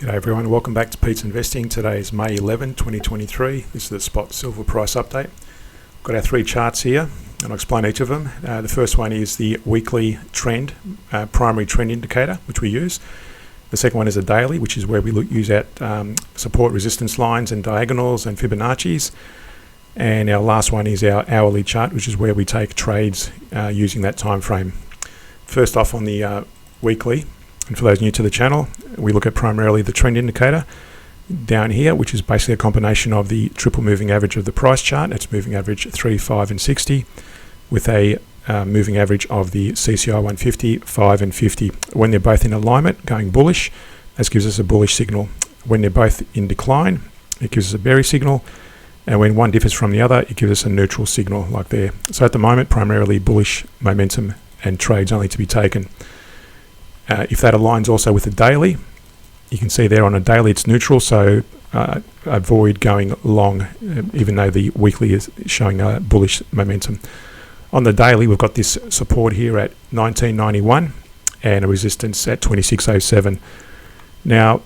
G'day everyone, welcome back to Pete's Investing. Today is May 11, 2023. This is the spot silver price update. We've got our three charts here and I'll explain each of them. The first one is the weekly trend, primary trend indicator, which we use. The second one is a daily, which is where we use out support resistance lines and diagonals and Fibonacci's. And our last one is our hourly chart, which is where we take trades using that time frame. First off on the weekly, and for those new to the channel, we look at primarily the trend indicator down here, which is basically a combination of the triple moving average of the price chart. That's moving average 3, 5 and 60 with a moving average of the CCI 150, 5 and 50. When they're both in alignment going bullish, this gives us a bullish signal. When they're both in decline, it gives us a bearish signal. And when one differs from the other, it gives us a neutral signal like there. So at the moment, primarily bullish momentum and trades only to be taken. If that aligns also with the daily, you can see there on a daily it's neutral, so avoid going long, even though the weekly is showing a bullish momentum. On the daily, we've got this support here at 1991 and a resistance at 2607. Now,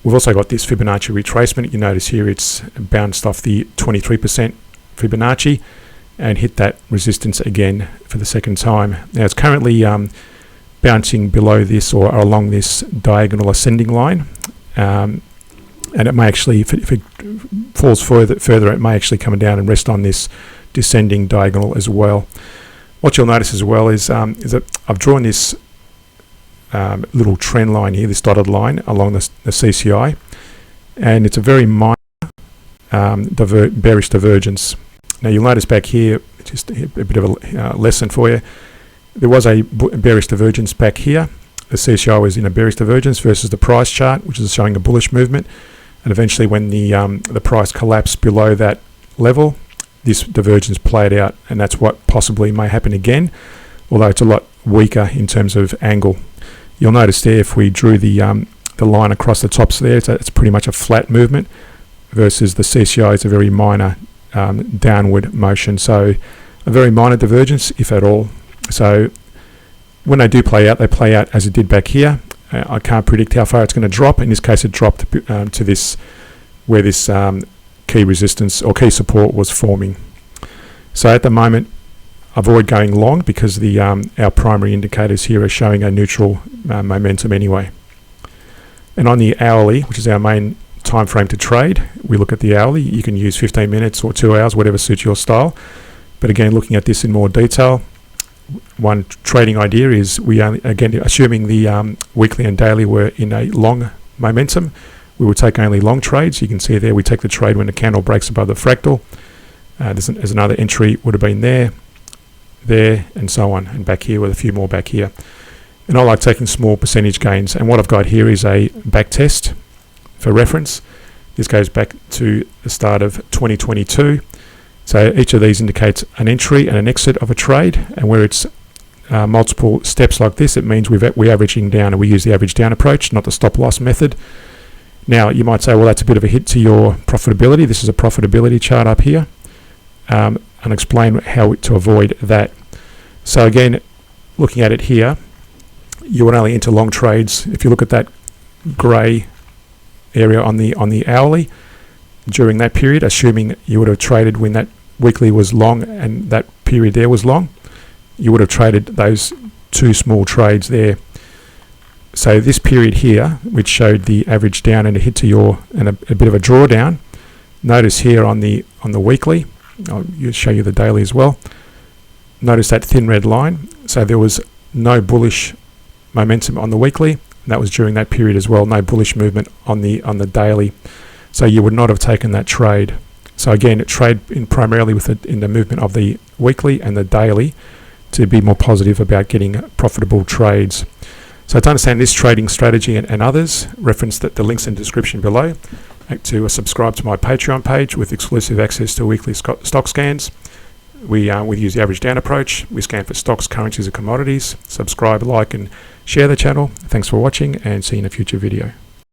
we've also got this Fibonacci retracement. You notice here it's bounced off the 23% Fibonacci and hit that resistance again for the second time. Now, it's currently bouncing below this or along this diagonal ascending line, and it may actually, if it falls further, it may actually come down and rest on this descending diagonal as well. What you'll notice as well is that I've drawn this little trend line here, this dotted line along the CCI, and it's a very minor bearish divergence. Now you'll notice back here, just a bit of a lesson for you. There was a bearish divergence back here. The CCI was in a bearish divergence versus the price chart, which is showing a bullish movement. And eventually when the price collapsed below that level, this divergence played out, and that's what possibly may happen again, although it's a lot weaker in terms of angle. You'll notice there, if we drew the line across the tops there, it's pretty much a flat movement versus the CCI is a very minor downward motion. So a very minor divergence, if at all. So when they do play out, they play out as it did back here. I can't predict how far it's going to drop. In this case, it dropped to this, where this key resistance or key support was forming. So at the moment, avoid going long because the our primary indicators here are showing a neutral momentum anyway. And on the hourly, which is our main time frame to trade, we look at the hourly. You can use 15 minutes or 2 hours, whatever suits your style. But again, looking at this in more detail, one trading idea is we only, again, assuming the weekly and daily were in a long momentum, we would take only long trades. You can see there we take the trade when the candle breaks above the fractal. There's another entry would have been there, and so on, and back here with a few more back here. And I like taking small percentage gains, and what I've got here is a back test for reference. This goes back to the start of 2022. So each of these indicates an entry and an exit of a trade, and where it's multiple steps like this, it means we're averaging down, and we use the average down approach, not the stop loss method. Now you might say, well, that's a bit of a hit to your profitability. This is a profitability chart up here, and explain how to avoid that. So again, looking at it here, you would only enter long trades if you look at that grey area on the hourly. During that period, assuming you would have traded when that weekly was long and that period there was long, you would have traded those two small trades there. So this period here, which showed the average down and a hit to your and a bit of a drawdown, notice here on the weekly, I'll show you the daily as well. Notice that thin red line. So there was no bullish momentum on the weekly, and that was during that period as well. No bullish movement on the daily. So you would not have taken that trade. So again, trade in primarily in the movement of the weekly and the daily to be more positive about getting profitable trades. So to understand this trading strategy and others, reference the links in the description below. To subscribe to my Patreon page with exclusive access to weekly stock scans. We use the average down approach. We scan for stocks, currencies and commodities. Subscribe, like and share the channel. Thanks for watching, and see you in a future video.